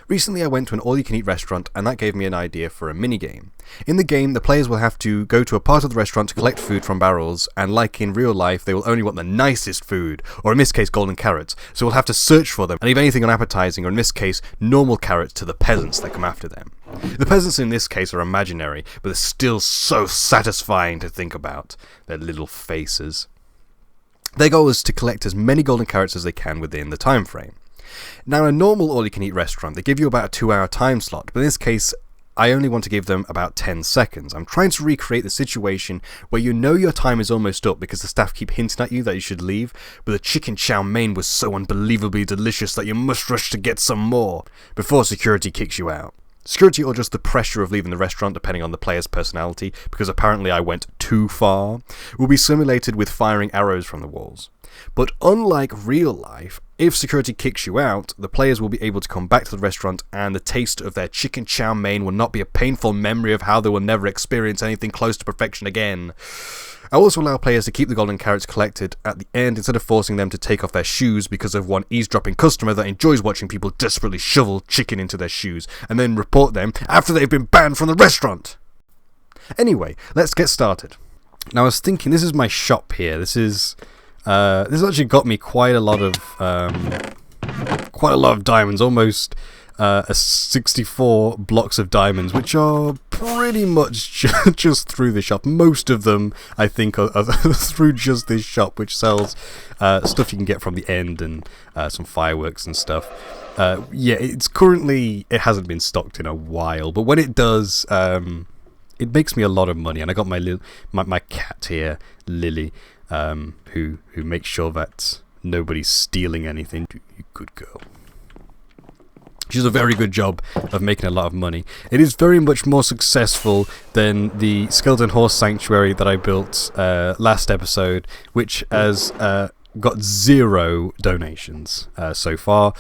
Recently I went to an all-you-can-eat restaurant, and that gave me an idea for a minigame. In the game, the players will have to go to a part of the restaurant to collect food from barrels, and like in real life, they will only want the nicest food, or in this case golden carrots, so we'll have to search for them, and leave anything unappetizing, or in this case normal carrots, to the peasants that come after them. The peasants in this case are imaginary, but they're still so satisfying to think about, their little faces. Their goal is to collect as many golden carrots as they can within the time frame. Now, in a normal all-you-can-eat restaurant, they give you about a 2-hour time slot, but in this case, I only want to give them about 10 seconds. I'm trying to recreate the situation where you know your time is almost up because the staff keep hinting at you that you should leave, but the chicken chow mein was so unbelievably delicious that you must rush to get some more before security kicks you out. Security or just the pressure of leaving the restaurant, depending on the player's personality, because apparently I went too far, will be simulated with firing arrows from the walls. But unlike real life, if security kicks you out, the players will be able to come back to the restaurant and the taste of their chicken chow mein will not be a painful memory of how they will never experience anything close to perfection again. I also allow players to keep the golden carrots collected at the end instead of forcing them to take off their shoes because of one eavesdropping customer that enjoys watching people desperately shovel chicken into their shoes and then report them after they've been banned from the restaurant. Anyway, let's get started. Now I was thinking, this is my shop here. This actually got me quite a lot of diamonds, almost 64 blocks of diamonds, which are pretty much just through the shop. Most of them, I think, are through just this shop, which sells stuff you can get from the end and some fireworks and stuff. Yeah, it hasn't been stocked in a while, but when it does, it makes me a lot of money. And I got my cat here, Lily, who makes sure that nobody's stealing anything. You good girl. She does a very good job of making a lot of money. It is very much more successful than the Skeleton Horse Sanctuary that I built last episode, which has got 0 donations so far.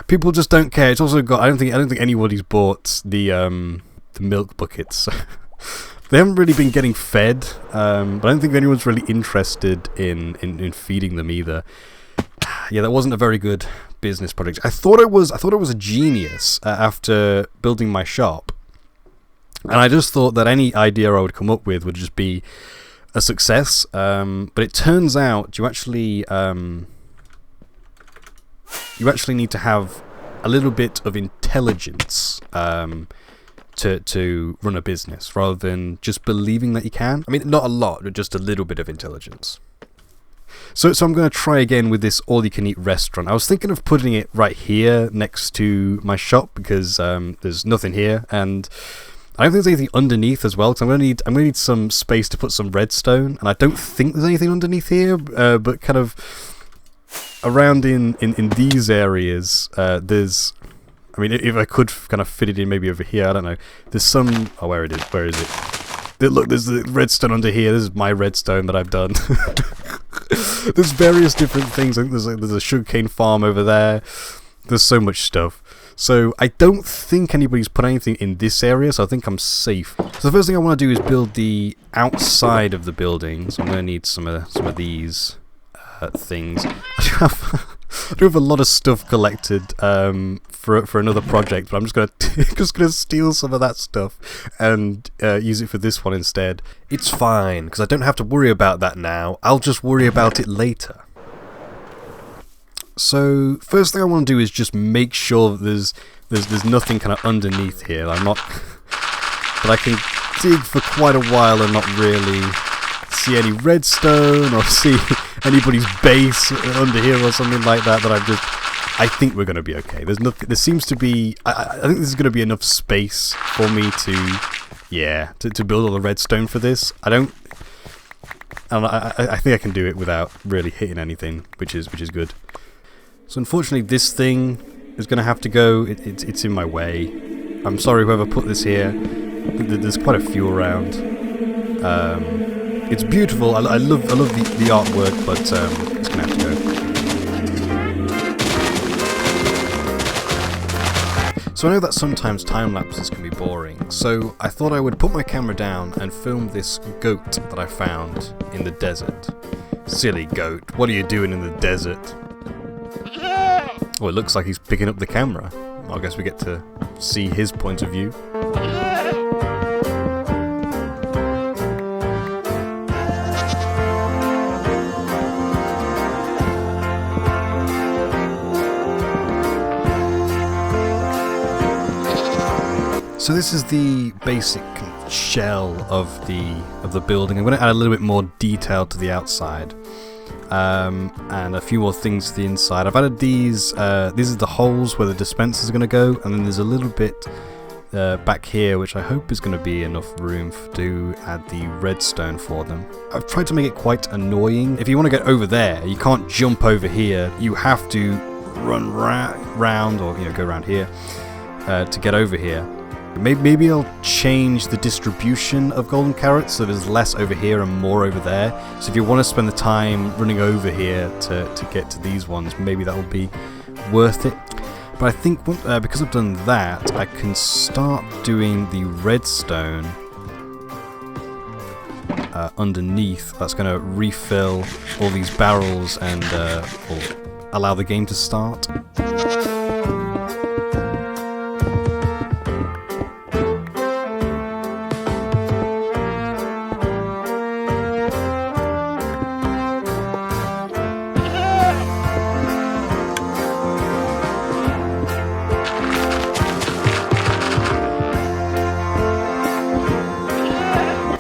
People just don't care. It's also got. I don't think anybody's bought the milk buckets. They haven't really been getting fed, but I don't think anyone's really interested in feeding them either. Yeah, that wasn't a very good business project. I thought it was a genius after building my shop, and I just thought that any idea I would come up with would just be a success. But it turns out you actually need to have a little bit of intelligence to run a business, rather than just believing that you can. I mean, not a lot, but just a little bit of intelligence. So I'm going to try again with this all-you-can-eat restaurant. I was thinking of putting it right here next to my shop because there's nothing here, and I don't think there's anything underneath as well. Because I'm going to need some space to put some redstone, and I don't think there's anything underneath here. But kind of around in these areas, there's. I mean, if I could kind of fit it in maybe over here, I don't know. There's some. Oh, where is it? Look, there's the redstone under here. This is my redstone that I've done. There's various different things. I think there's a sugarcane farm over there. There's so much stuff. So I don't think anybody's put anything in this area, so I think I'm safe. So the first thing I want to do is build the outside of the building. So I'm going to need some of these things. I do have a lot of stuff collected for another project, but I'm just gonna steal some of that stuff and use it for this one instead. It's fine because I don't have to worry about that now. I'll just worry about it later. So first thing I want to do is just make sure that there's nothing kind of underneath here. I'm not, but I can dig for quite a while and not really see any redstone or see anybody's base under here or something like that. I think we're going to be okay. There seems to be. I think there's going to be enough space for me to build all the redstone for this. I think I can do it without really hitting anything, which is good. So unfortunately, this thing is going to have to go. It's in my way. I'm sorry, whoever put this here. There's quite a few around. It's beautiful. I love the artwork, but it's going to have to go. So I know that sometimes time lapses can be boring, so I thought I would put my camera down and film this goat that I found in the desert. Silly goat, what are you doing in the desert? Oh, it looks like he's picking up the camera. I guess we get to see his point of view. So this is the basic shell of the building. I'm going to add a little bit more detail to the outside, and a few more things to the inside. I've added these are the holes where the dispensers are going to go, and then there's a little bit back here which I hope is going to be enough room to add the redstone for them. I've tried to make it quite annoying. If you want to get over there, you can't jump over here. You have to run round, or go around here to get over here. Maybe I'll change the distribution of golden carrots so there's less over here and more over there. So if you want to spend the time running over here to get to these ones, maybe that will be worth it. But I think because I've done that, I can start doing the redstone underneath. That's going to refill all these barrels and will allow the game to start.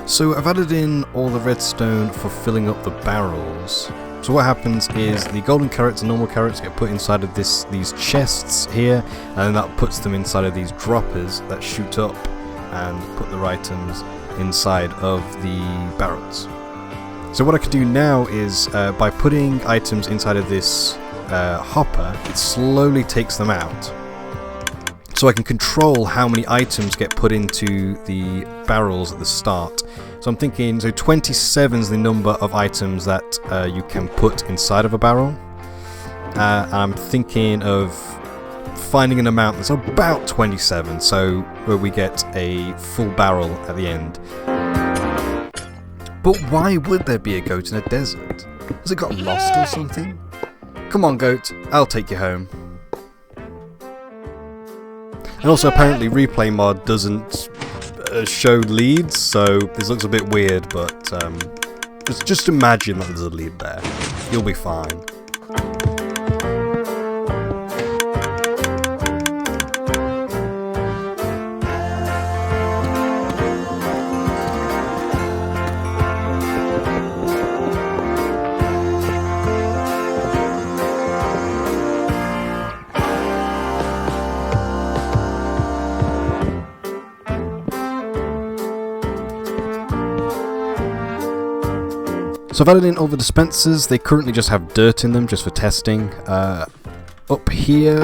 So I've added in all the redstone for filling up the barrels. So what happens is the golden carrots and normal carrots get put inside of these chests here, and then that puts them inside of these droppers that shoot up and put the items inside of the barrels. So what I can do now is by putting items inside of this hopper, it slowly takes them out. So I can control how many items get put into the barrels at the start. So I'm thinking, 27 is the number of items that you can put inside of a barrel. And I'm thinking of finding an amount that's about 27, so where we get a full barrel at the end. But why would there be a goat in a desert? Has it got lost or something? Come on, goat, I'll take you home. And also, apparently, Replay Mod doesn't show leads, so this looks a bit weird, but just imagine that there's a lead there. You'll be fine. So I've added in all the dispensers. They currently just have dirt in them, just for testing. Up here,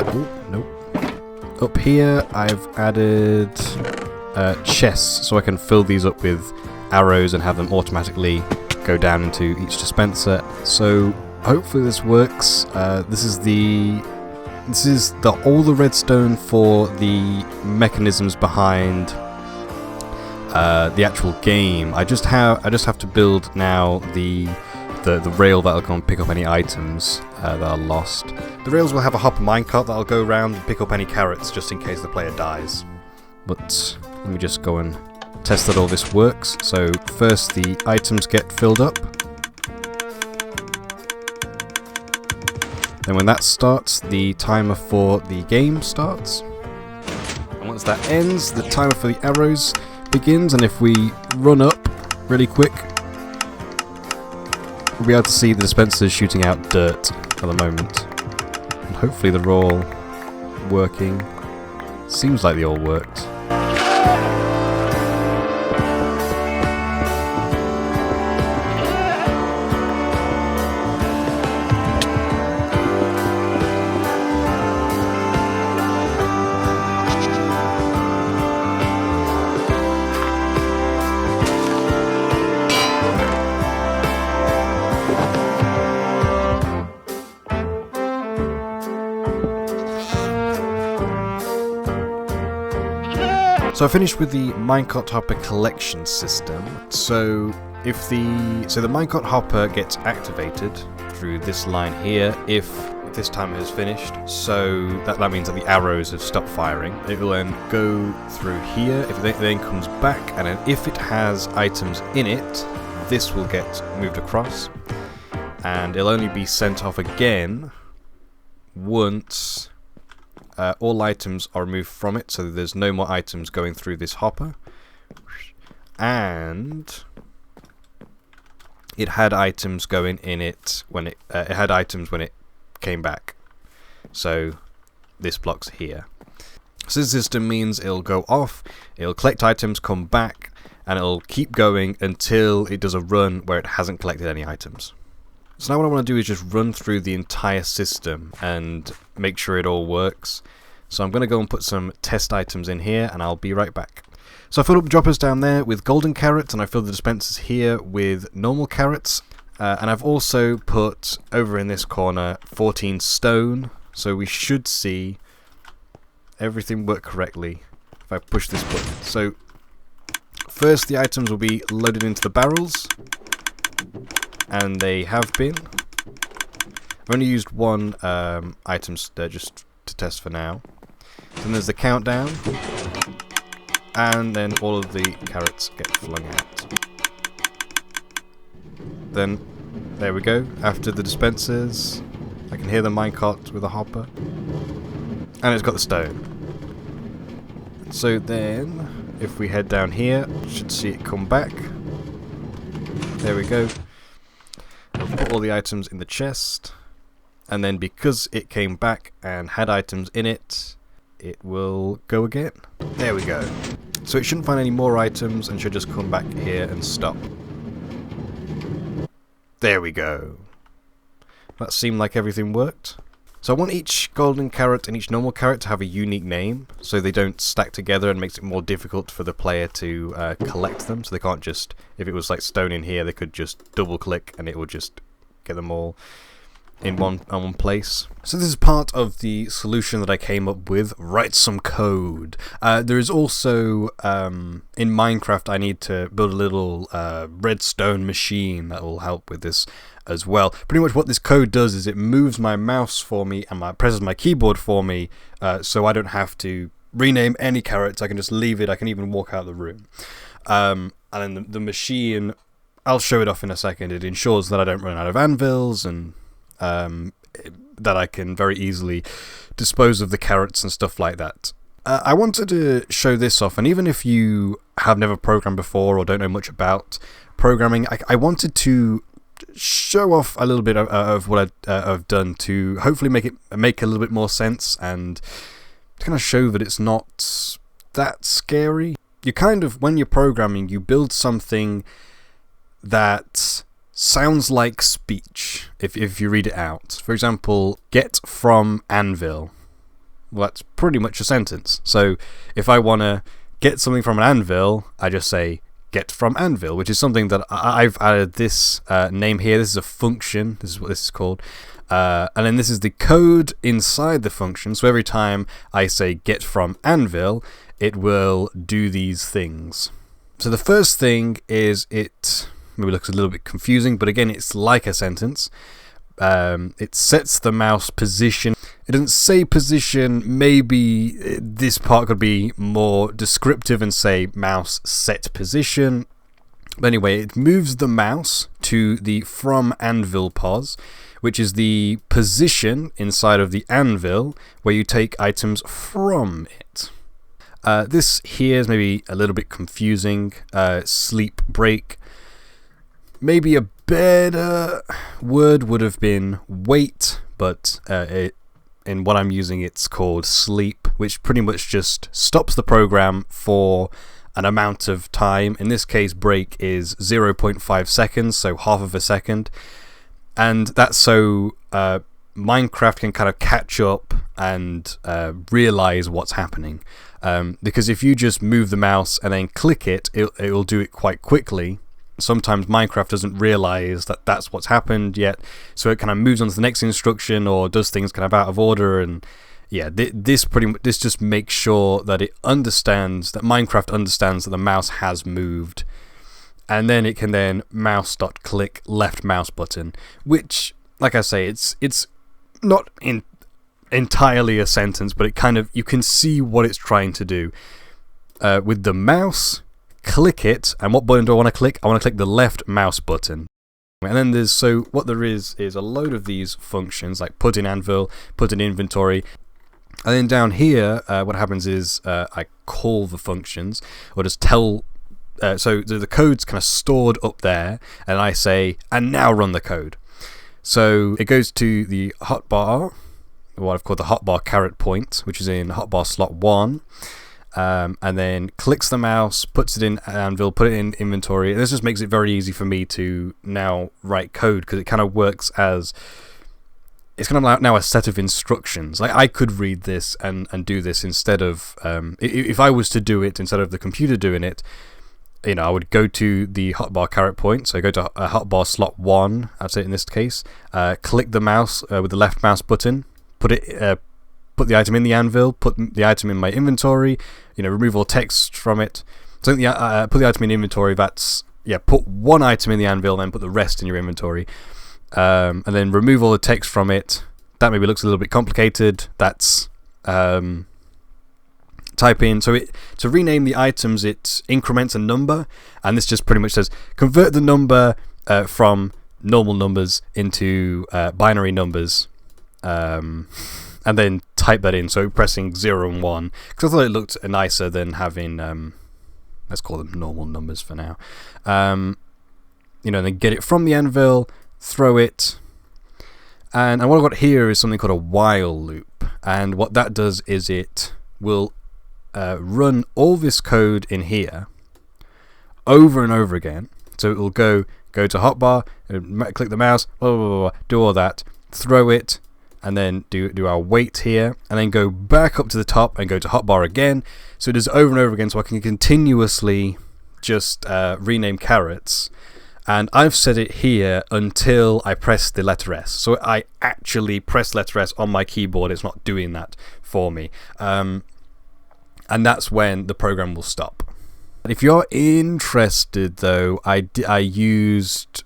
up here I've added chests, so I can fill these up with arrows and have them automatically go down into each dispenser. So hopefully this works. This is all the redstone for the mechanisms behind the actual game. I just have to build now the rail that'll go and pick up any items that are lost. The rails will have a hopper minecart that'll go around and pick up any carrots just in case the player dies. But let me just go and test that all this works. So first the items get filled up. Then when that starts, the timer for the game starts. And once that ends, the timer for the arrows begins, and if we run up really quick, we'll be able to see the dispensers shooting out dirt at the moment. And hopefully they're all working. Seems like they all worked. So I finished with the minecart hopper collection system. So the minecart hopper gets activated through this line here if this timer has finished, so that means that the arrows have stopped firing. It will then go through here, if it then comes back, and then if it has items in it, this will get moved across, and it'll only be sent off again once all items are removed from it, so there's no more items going through this hopper. And it had items going in it when it had items when it came back. So this block's here. So this system means it'll go off, it'll collect items, come back, and it'll keep going until it does a run where it hasn't collected any items. So now what I want to do is just run through the entire system and make sure it all works. So I'm going to go and put some test items in here, and I'll be right back. So I filled up the droppers down there with golden carrots, and I filled the dispensers here with normal carrots. And I've also put over in this corner 14 stone, so we should see everything work correctly if I push this button. So first the items will be loaded into the barrels, and they have been. I've only used one item just to test for now. Then there's the countdown, and then all of the carrots get flung out. Then, there we go, after the dispensers, I can hear the minecart with a hopper, and it's got the stone. So then, if we head down here, should see it come back. There we go. I'll put all the items in the chest, and then because it came back and had items in it, it will go again. There we go. So it shouldn't find any more items and should just come back here and stop. There we go. That seemed like everything worked. So I want each golden carrot and each normal carrot to have a unique name, so they don't stack together and makes it more difficult for the player to collect them. So they can't just, if it was like stone in here, they could just double click and it would just get them all in one place. So this is part of the solution that I came up with: write some code. There is also in Minecraft I need to build a little redstone machine that will help with this as well. Pretty much what this code does is it moves my mouse for me and presses my keyboard for me, so I don't have to rename any carrots. I can just leave it. I can even walk out of the room. And then the machine, I'll show it off in a second. It ensures that I don't run out of anvils, and that I can very easily dispose of the carrots and stuff like that. I wanted to show this off, and even if you have never programmed before or don't know much about programming, I wanted to show off a little bit of what I've done to hopefully make a little bit more sense and kind of show that it's not that scary. You kind of, when you're programming, you build something that sounds like speech if you read it out. For example, get from anvil. Well, that's pretty much a sentence. So if I want to get something from an anvil, I just say get from anvil, which is something that I've added this name here. This is a function. This is what this is called. And then this is the code inside the function. So every time I say get from anvil, it will do these things. So the first thing is it maybe looks a little bit confusing, but again, it's like a sentence. It sets the mouse position. It doesn't say position. Maybe this part could be more descriptive and say mouse set position. But anyway, it moves the mouse to the from anvil pos, which is the position inside of the anvil where you take items from it. This here is maybe a little bit confusing. Sleep break. Maybe a better word would have been wait, but in what I'm using it's called sleep, which pretty much just stops the program for an amount of time. In this case, break is 0.5 seconds, so half of a second. And that's so Minecraft can kind of catch up and realize what's happening. Because if you just move the mouse and then click it, it will do it quite quickly. Sometimes Minecraft doesn't realize that that's what's happened yet, so it kind of moves on to the next instruction or does things kind of out of order. And yeah, this just makes sure that it understands, that Minecraft understands that the mouse has moved, and then it can then mouse.click left mouse button, which, like I say, it's not entirely a sentence, but it kind of, you can see what it's trying to do. With the mouse, click it, and what button do I want to click? I want to click the left mouse button. And then what there is a load of these functions, like put in anvil, put in inventory. And then down here, what happens is I call the functions, or just tell. So the code's kind of stored up there, and I say, and now run the code. So it goes to the hotbar, what I've called the hotbar caret point, which is in hotbar slot 1. And then clicks the mouse, puts it in anvil, put it in inventory, and this just makes it very easy for me to now write code, because it kind of works as, it's kind of now a set of instructions. Like, I could read this and do this instead of, if I was to do it instead of the computer doing it, I would go to the hotbar caret point, so go to hotbar slot 1, that's it in this case, click the mouse with the left mouse button, put the item in the anvil, put the item in my inventory, remove all text from it. So put the item in inventory, that's, put one item in the anvil, then put the rest in your inventory. And then remove all the text from it. That maybe looks a little bit complicated. That's, type in, to rename the items, it increments a number, and this just pretty much says, convert the number from normal numbers into binary numbers. And then type that in, so pressing 0 and 1, because I thought it looked nicer than having, let's call them normal numbers for now. Then get it from the anvil, throw it, and what I've got here is something called a while loop, and what that does is it will run all this code in here over and over again. So it will go to hotbar, click the mouse, blah, blah, blah, blah, do all that, throw it, and then do our wait here, and then go back up to the top and go to hotbar again. So it does over and over again, so I can continuously just rename carets. And I've set it here until I press the letter S. So I actually press letter S on my keyboard. It's not doing that for me. And that's when the program will stop. If you're interested, though, I used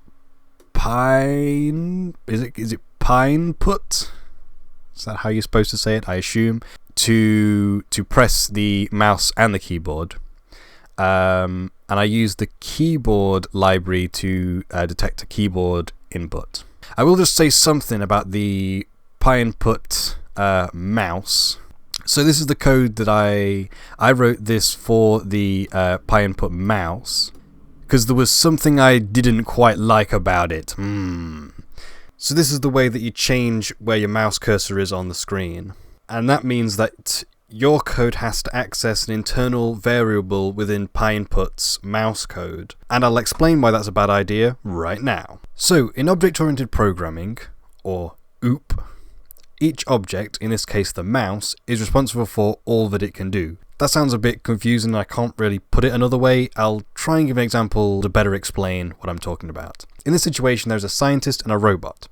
Pine. Is it Pine Put? Is that how you're supposed to say it? I assume to press the mouse and the keyboard. And I used the keyboard library to detect a keyboard input. I will just say something about the PyInput mouse. So this is the code that I wrote this for the PyInput mouse, because there was something I didn't quite like about it. So this is the way that you change where your mouse cursor is on the screen. And that means that your code has to access an internal variable within PyInput's mouse code. And I'll explain why that's a bad idea right now. So, in object-oriented programming, or OOP, each object, in this case the mouse, is responsible for all that it can do. That sounds a bit confusing, I can't really put it another way. I'll try and give an example to better explain what I'm talking about. In this situation, there's a scientist and a robot.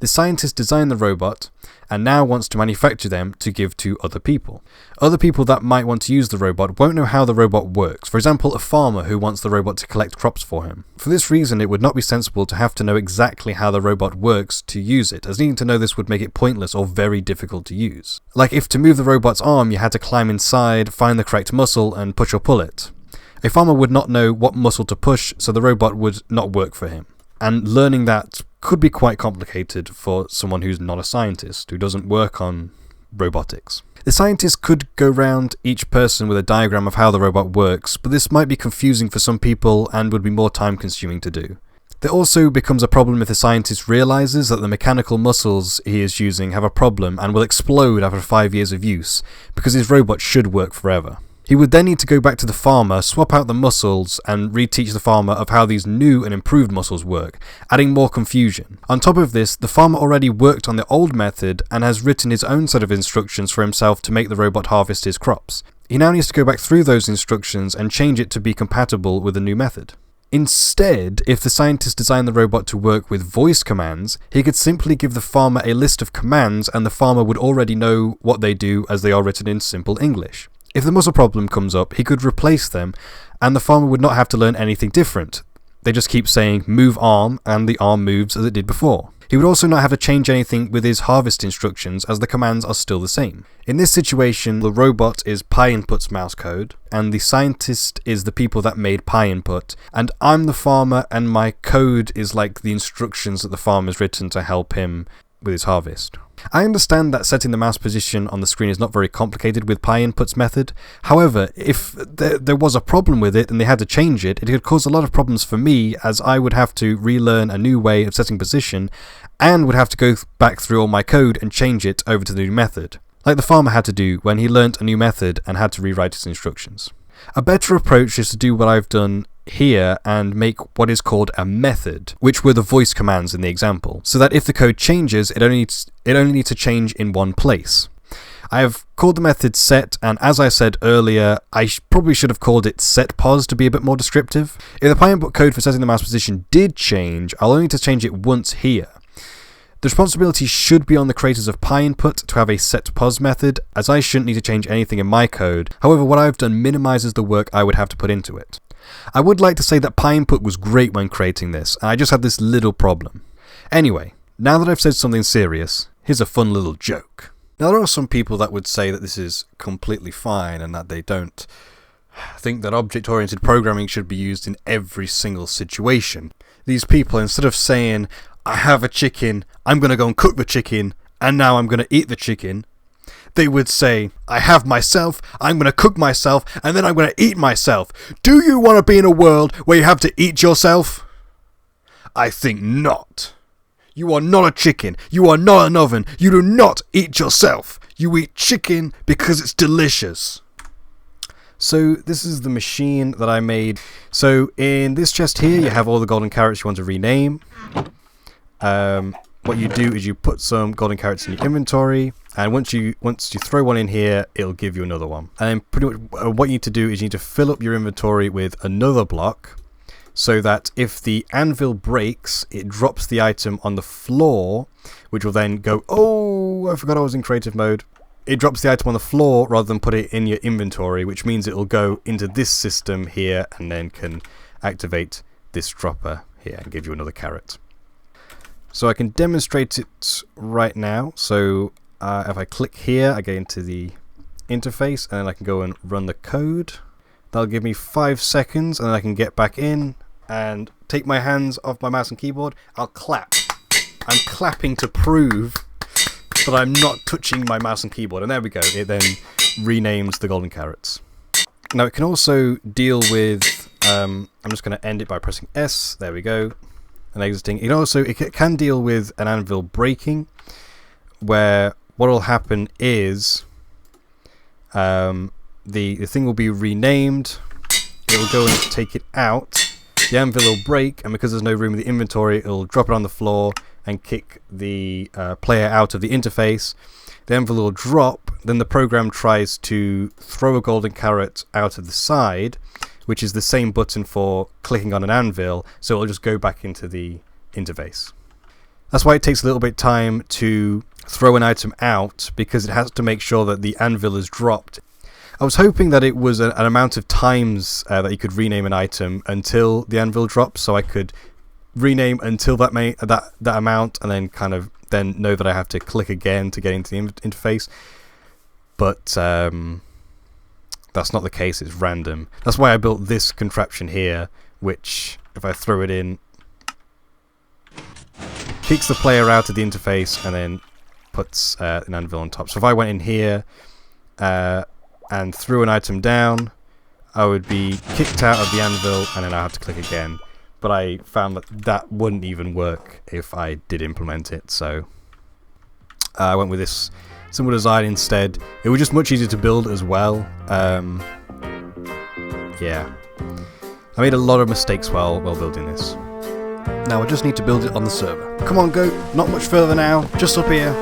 The scientist designed the robot and now wants to manufacture them to give to other people. Other people that might want to use the robot won't know how the robot works. For example, a farmer who wants the robot to collect crops for him. For this reason, it would not be sensible to have to know exactly how the robot works to use it, as needing to know this would make it pointless or very difficult to use. Like if to move the robot's arm you had to climb inside, find the correct muscle and push or pull it. A farmer would not know what muscle to push, so the robot would not work for him. And learning that could be quite complicated for someone who's not a scientist, who doesn't work on robotics. The scientist could go round each person with a diagram of how the robot works, but this might be confusing for some people and would be more time consuming to do. There also becomes a problem if the scientist realizes that the mechanical muscles he is using have a problem and will explode after 5 years of use, because his robot should work forever. He would then need to go back to the farmer, swap out the muscles, and reteach the farmer of how these new and improved muscles work, adding more confusion. On top of this, the farmer already worked on the old method and has written his own set of instructions for himself to make the robot harvest his crops. He now needs to go back through those instructions and change it to be compatible with the new method. Instead, if the scientist designed the robot to work with voice commands, he could simply give the farmer a list of commands and the farmer would already know what they do as they are written in simple English. If the muscle problem comes up, he could replace them, and the farmer would not have to learn anything different. they just keep saying move arm, and the arm moves as it did before. He would also not have to change anything with his harvest instructions, as the commands are still the same. In this situation, the robot is PyInput's mouse code, and the scientist is the people that made PyInput, and I'm the farmer, and my code is like the instructions that the farmer's written to help him with his harvest. I understand that setting the mouse position on the screen is not very complicated with PyInput's method. However, if there was a problem with it and they had to change it, it could cause a lot of problems for me, as I would have to relearn a new way of setting position and would have to go back through all my code and change it over to the new method, like the farmer had to do when he learnt a new method and had to rewrite his instructions. A better approach is to do what I've done here and make what is called a method, which were the voice commands in the example, so that if the code changes, it only needs to change in one place. I have called the method set, and as I said earlier, I probably should have called it setPos to be a bit more descriptive. If the PyInput code for setting the mouse position did change, I'll only need to change it once here. The responsibility should be on the creators of PyInput to have a setPos method, as I shouldn't need to change anything in my code. However, what I've done minimizes the work I would have to put into it. I would like to say that PyInput was great when creating this, and I just had this little problem. Anyway, now that I've said something serious, here's a fun little joke. Now, there are some people that would say that this is completely fine and that they don't think that object-oriented programming should be used in every single situation. These people, instead of saying, I have a chicken, I'm going to go and cook the chicken, and now I'm going to eat the chicken, they would say, I have myself, I'm going to cook myself, and then I'm going to eat myself. Do you want to be in a world where you have to eat yourself? I think not. You are not a chicken. You are not an oven. You do not eat yourself. You eat chicken because it's delicious. So this is the machine that I made. So in this chest here, you have all the golden carrots you want to rename. What you do is you put some golden carrots in your inventory, and once you throw one in here, it'll give you another one. And then pretty much what you need to do is you need to fill up your inventory with another block, so that if the anvil breaks, it drops the item on the floor, which will then go, oh, I forgot I was in creative mode. It drops the item on the floor rather than put it in your inventory, which means it will go into this system here and then can activate this dropper here and give you another carrot. So I can demonstrate it right now. So if I click here, I get into the interface, and then I can go and run the code. That'll give me 5 seconds, and then I can get back in and take my hands off my mouse and keyboard. I'll clap. I'm clapping to prove that I'm not touching my mouse and keyboard, and there we go. It then renames the golden carrots. Now it can also deal with, I'm just going to end it by pressing S, there we go, and exiting. It can deal with an anvil breaking, where what will happen is the thing will be renamed, it will go and take it out, the anvil will break, and because there's no room in the inventory, it'll drop it on the floor and kick the player out of the interface. The anvil will drop, then the program tries to throw a golden carrot out of the side, which is the same button for clicking on an anvil, so it'll just go back into the interface. That's why it takes a little bit of time to throw an item out, because it has to make sure that the anvil is dropped. I was hoping that it was an amount of times that you could rename an item until the anvil drops, so I could rename until that amount, and then kind of then know that I have to click again to get into the interface. But that's not the case, it's random. That's why I built this contraption here, which, if I throw it in, kicks the player out of the interface and then puts an anvil on top. So if I went in here and threw an item down, I would be kicked out of the anvil, and then I have to click again. But I found that wouldn't even work if I did implement it, so I went with this simple design instead. It was just much easier to build as well. Yeah, I made a lot of mistakes while building this. Now I just need to build it on the server. Come on, go. Not much further now, just up here.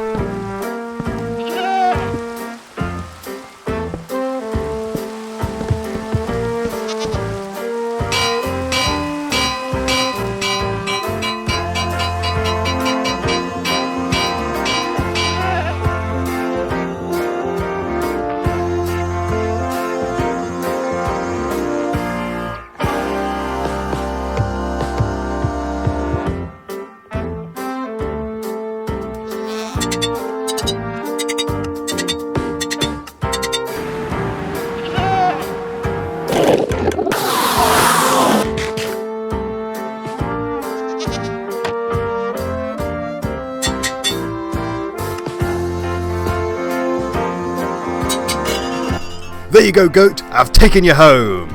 There you go, goat! I've taken you home!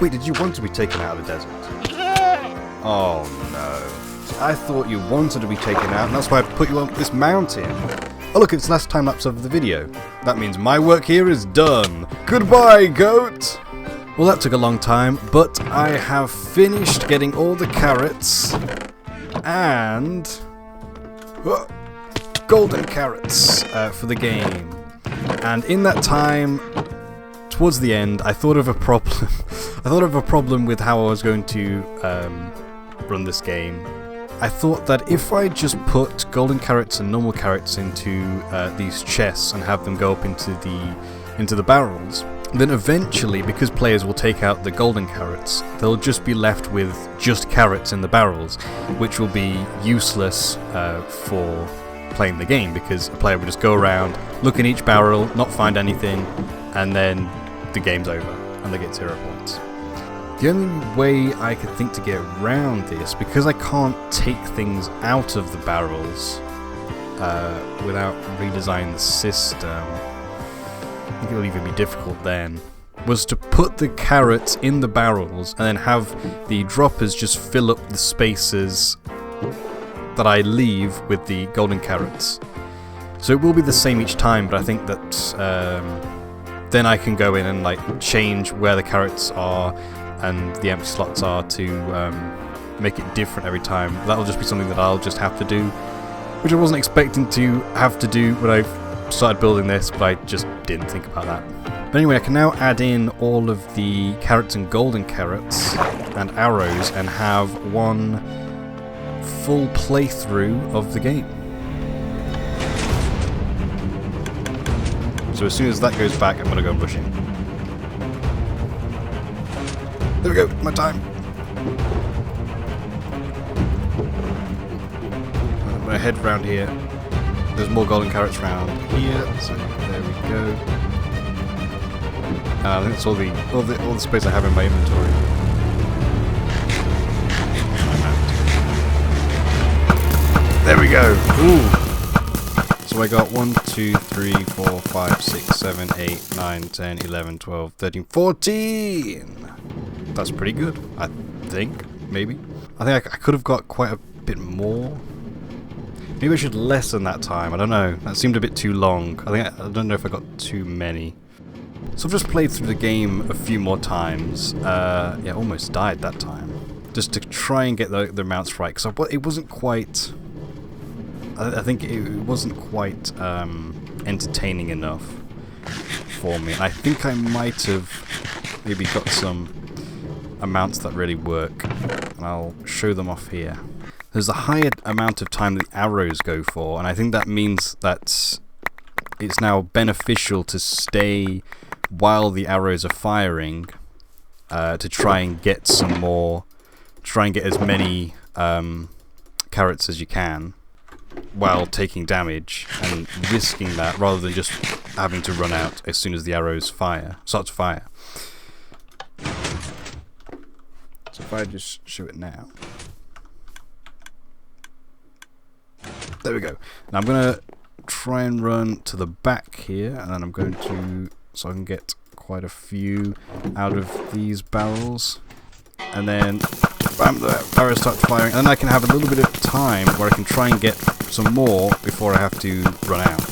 Wait, did you want to be taken out of the desert? Oh no. I thought you wanted to be taken out, and that's why I put you on this mountain. Oh look, it's last time lapse of the video. That means my work here is done. Goodbye, goat! Well, that took a long time, but I have finished getting all the carrots and golden carrots for the game. And in that time, towards the end, I thought of a problem. I thought of a problem with how I was going to run this game. I thought that if I just put golden carrots and normal carrots into these chests and have them go up into the barrels, then eventually, because players will take out the golden carrots, they'll just be left with just carrots in the barrels, which will be useless for playing the game, because a player will just go around, look in each barrel, not find anything, and then the game's over and they get 0 points. The only way I could think to get around this, because I can't take things out of the barrels without redesigning the system, I think it'll even be difficult then, was to put the carrots in the barrels and then have the droppers just fill up the spaces that I leave with the golden carrots. So it will be the same each time, but I think that then I can go in and like change where the carrots are and the empty slots are to make it different every time. That'll just be something that I'll just have to do, which I wasn't expecting to have to do when I started building this, but I just didn't think about that. But anyway, I can now add in all of the carrots and golden carrots and arrows and have one full playthrough of the game. So as soon as that goes back, I'm going to go and rush in. There we go, my time. I'm going to head round here. There's more golden carrots round here, so there we go. I think that's all the space I have in my inventory. There we go. Ooh. So I got 1, 2, 3, 4, 5, 6, 7, 8, 9, 10, 11, 12, 13, 14. That's pretty good, I think. Maybe. I think I could have got quite a bit more. Maybe I should lessen that time. I don't know. That seemed a bit too long. I don't know if I got too many. So I've just played through the game a few more times. Yeah, almost died that time. Just to try and get the amounts right, because it wasn't quite. I think it wasn't quite entertaining enough for me. And I think I might have maybe got some amounts that really work, and I'll show them off here. There's a higher amount of time that the arrows go for, and I think that means that it's now beneficial to stay while the arrows are firing to try and get some more, try and get as many carrots as you can while taking damage and risking that rather than just having to run out as soon as the arrows start to fire. So if I just show it now. There we go. Now I'm going to try and run to the back here, and then I'm going to, so I can get quite a few out of these barrels. And then, bam, the arrows start firing, and then I can have a little bit of time where I can try and get some more before I have to run out.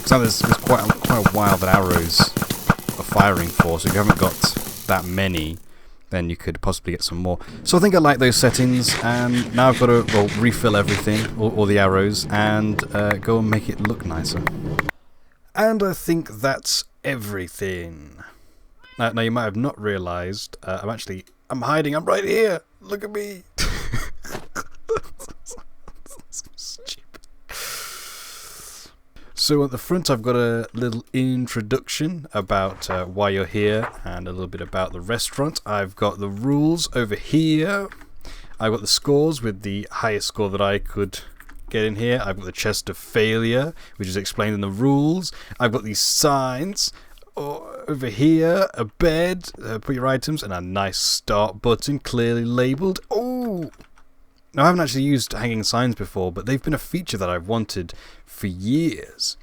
So there's quite a while that arrows are firing for, so if you haven't got that many, then you could possibly get some more. So I think I like those settings, and now I've got to refill everything, all the arrows, and go and make it look nicer. And I think that's everything. Now you might have not realised, I'm hiding, I'm right here! Look at me! So stupid. So at the front I've got a little introduction about why you're here and a little bit about the restaurant. I've got the rules over here. I've got the scores with the highest score that I could get in here. I've got the chest of failure, which is explained in the rules. I've got these signs. over here, a bed, put your items, and a nice start button, clearly labelled. Oh! Now, I haven't actually used hanging signs before, but they've been a feature that I've wanted for years.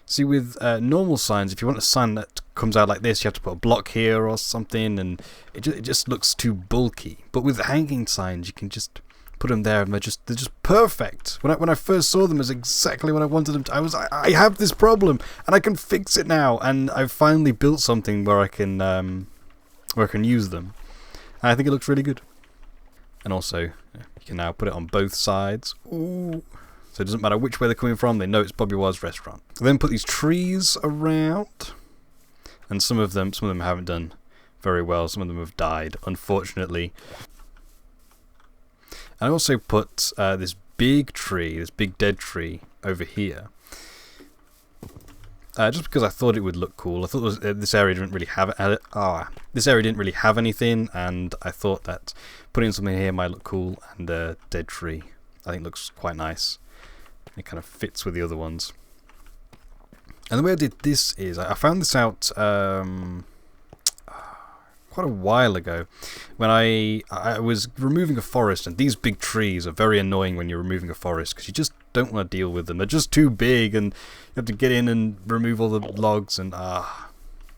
See, with normal signs, if you want a sign that comes out like this, you have to put a block here or something, and it just looks too bulky. But with hanging signs, you can just put them there, and they're just perfect. When I first saw them, it was exactly what I wanted them to. I have this problem, and I can fix it now, and I've finally built something where I can use them. And I think it looks really good. And also, you can now put it on both sides. Ooh. So it doesn't matter which way they're coming from, they know it's Bobby Wars restaurant. Then put these trees around, and some of them haven't done very well. Some of them have died, unfortunately. And I also put this big tree, this big dead tree over here. Just because I thought it would look cool. I thought this area didn't really have this area didn't really have anything, and I thought that putting something here might look cool. And a dead tree, I think, looks quite nice. It kind of fits with the other ones. And the way I did this is I found this out quite a while ago when I was removing a forest, and these big trees are very annoying when you're removing a forest because you just don't want to deal with them. They're just too big, and you have to get in and remove all the logs, and I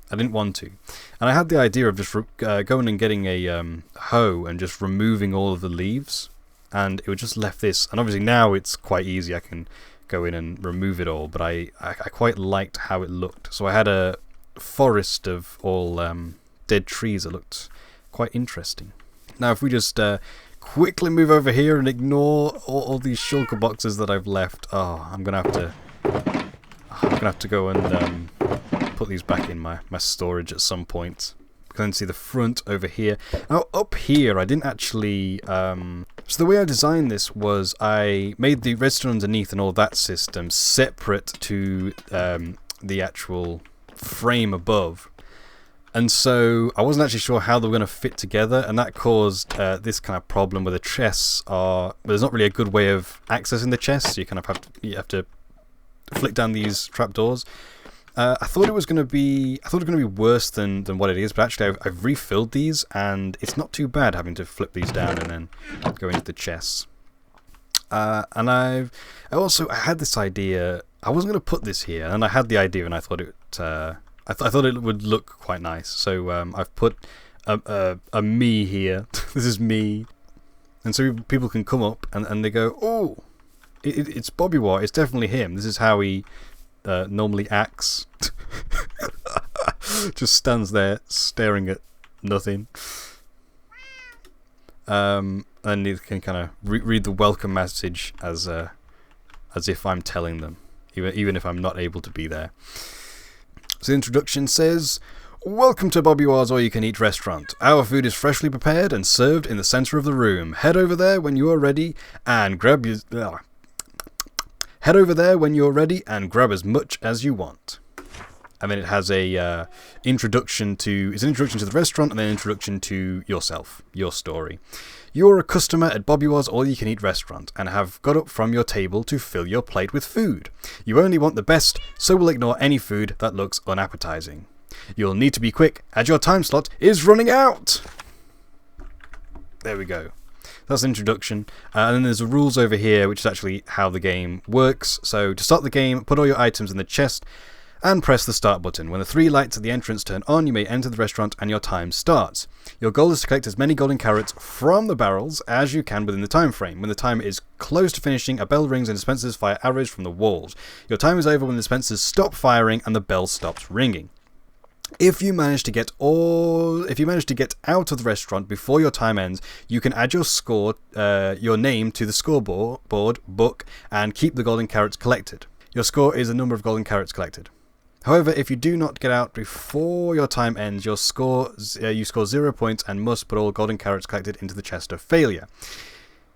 didn't want to. And I had the idea of just going and getting a hoe and just removing all of the leaves, and it would just left this. And obviously now it's quite easy, I can go in and remove it all, but I quite liked how it looked. So I had a forest of all dead trees that looked quite interesting. Now if we just quickly move over here and ignore all these shulker boxes that I've left. I'm gonna have to go and put these back in my storage at some point. You can see the front over here. Now up here I didn't actually so the way I designed this was I made the redstone underneath and all that system separate to the actual frame above. And so I wasn't actually sure how they were going to fit together, and that caused this kind of problem where the chests there's not really a good way of accessing the chests, so you kind of have to flick down these trapdoors. I thought it was going to be worse than what it is, but actually I've refilled these, and it's not too bad having to flip these down and then go into the chests. And I had this idea. I wasn't going to put this here, and I had the idea, and I thought it. I thought it would look quite nice, so I've put a me here. This is me, and so people can come up and they go, oh, it's Bobby War. It's definitely him. This is how he normally acts. Just stands there staring at nothing. And you can kind of read the welcome message as if I'm telling them, even if I'm not able to be there. So the introduction says, "Welcome to Bobby War's All-You-Can-Eat restaurant. Our food is freshly prepared and served in the center of the room. Head over there when you are ready and grab as much as you want." And then it has a introduction to the restaurant, and then an introduction to yourself, your story. You're a customer at Bobby War's All-You-Can-Eat restaurant and have got up from your table to fill your plate with food. You only want the best, so will ignore any food that looks unappetizing. You'll need to be quick, as your time slot is running out. There we go. That's the introduction. And then there's the rules over here, which is actually how the game works. So to start the game, put all your items in the chest and press the start button. When the 3 lights at the entrance turn on, you may enter the restaurant and your time starts. Your goal is to collect as many golden carrots from the barrels as you can within the time frame. When the timer is close to finishing, a bell rings and dispensers fire arrows from the walls. Your time is over when the dispensers stop firing and the bell stops ringing. If you manage to get out of the restaurant before your time ends, you can add your name to the scoreboard book and keep the golden carrots collected. Your score is the number of golden carrots collected. However, if you do not get out before your time ends, you score 0 points and must put all golden carrots collected into the chest of failure.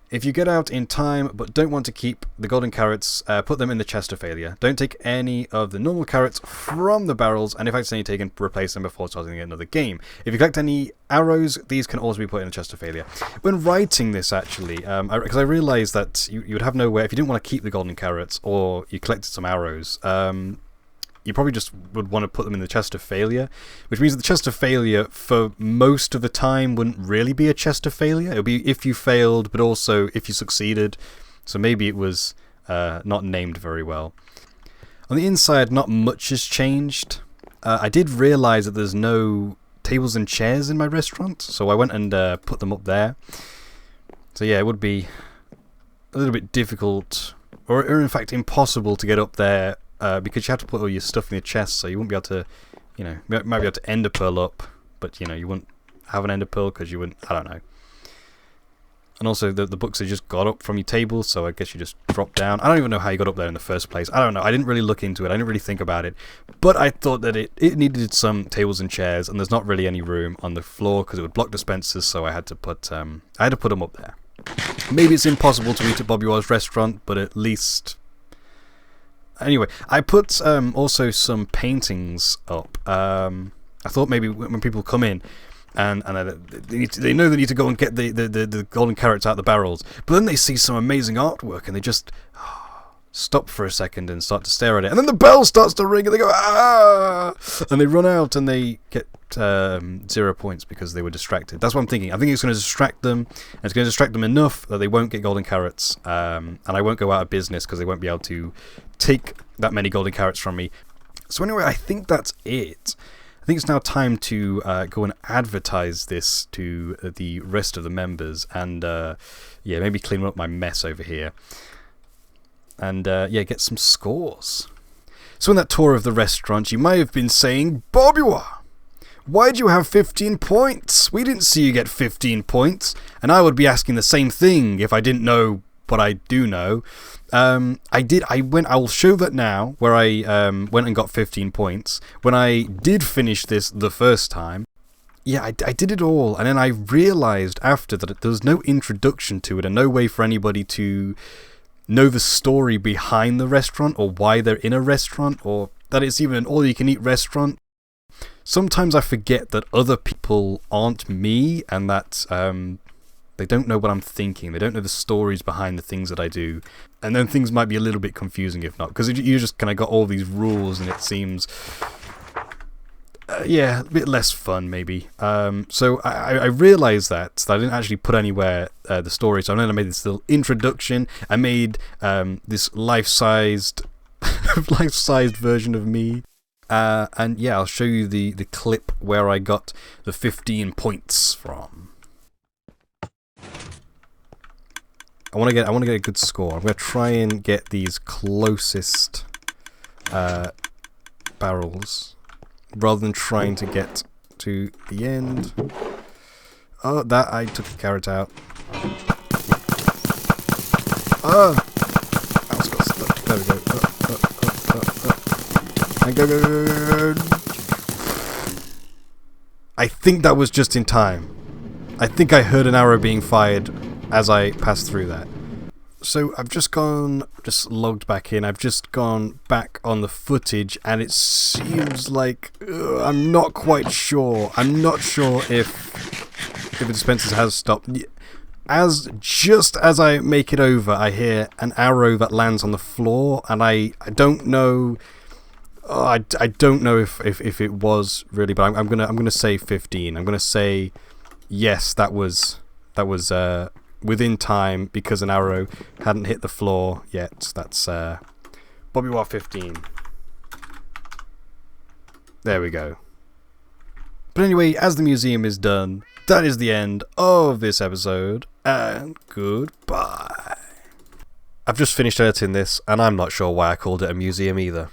If you get out in time but don't want to keep the golden carrots, put them in the chest of failure. Don't take any of the normal carrots from the barrels, and if accidentally taken, replace them before starting another game. If you collect any arrows, these can also be put in the chest of failure. When writing this, actually, because I realised that you would have nowhere, if you didn't want to keep the golden carrots or you collected some arrows, you probably just would want to put them in the chest of failure, which means that the chest of failure for most of the time wouldn't really be a chest of failure. It would be if you failed, but also if you succeeded. So maybe it was not named very well. On the inside, not much has changed. I did realise that there's no tables and chairs in my restaurant, so I went and put them up there. So yeah, it would be a little bit difficult, or in fact impossible to get up there, because you have to put all your stuff in your chest, so you wouldn't be able to, you might be able to ender pearl up, but you wouldn't have an ender pearl because you wouldn't, I don't know. And also the books have just got up from your table, so I guess you just drop down. I don't even know how you got up there in the first place. I don't know. I didn't really look into it. I didn't really think about it. But I thought that it needed some tables and chairs, and there's not really any room on the floor because it would block dispensers, so I had to put them up there. Maybe it's impossible to eat at Bobby War's restaurant, but at least... Anyway, I put also some paintings up. I thought maybe when people come in, and they know they need to go and get the golden carrots out the barrels, but then they see some amazing artwork and they just stop for a second and start to stare at it, and then the bell starts to ring and they go ah, and they run out and they get 0 points because they were distracted. That's what I'm thinking. I think it's going to distract them, and it's going to distract them enough that they won't get golden carrots, and I won't go out of business because they won't be able to take that many golden carrots from me. So anyway, I think that's it. I think it's now time to go and advertise this to the rest of the members, and yeah, maybe clean up my mess over here, and yeah, get some scores. So in that tour of the restaurant, you may have been saying, Bobiwa, why'd you have 15 points? We didn't see you get 15 points, and I would be asking the same thing if I didn't know what I do know. I'll show that now, where I went and got 15 points. When I did finish this the first time, yeah, I did it all, and then I realised after that there was no introduction to it, and no way for anybody to know the story behind the restaurant, or why they're in a restaurant, or that it's even an all-you-can-eat restaurant. Sometimes I forget that other people aren't me, and that they don't know what I'm thinking. They don't know the stories behind the things that I do. And then things might be a little bit confusing if not, because you just kind of got all these rules and it seems, yeah, a bit less fun maybe. So I realised that I didn't actually put anywhere the story, so then I made this little introduction. I made this life-sized version of me. And yeah, I'll show you the clip where I got the 15 points from. I want to get a good score. I'm going to try and get these closest barrels rather than trying to get to the end. Oh, that I took the carrot out. Oh, I was got stuck. There we go. And go. I think that was just in time. I think I heard an arrow being fired as I passed through that. So I've just logged back in. I've just gone back on the footage, and it seems like I'm not quite sure. I'm not sure if the dispensers has stopped. Just as I make it over, I hear an arrow that lands on the floor, and I don't know. I don't know if it was really, but I'm gonna say 15. I'm gonna say yes. That was within time because an arrow hadn't hit the floor yet. That's Bobby War 15. There we go. But anyway, as the museum is done, that is the end of this episode, and goodbye. I've just finished editing this, and I'm not sure why I called it a museum either.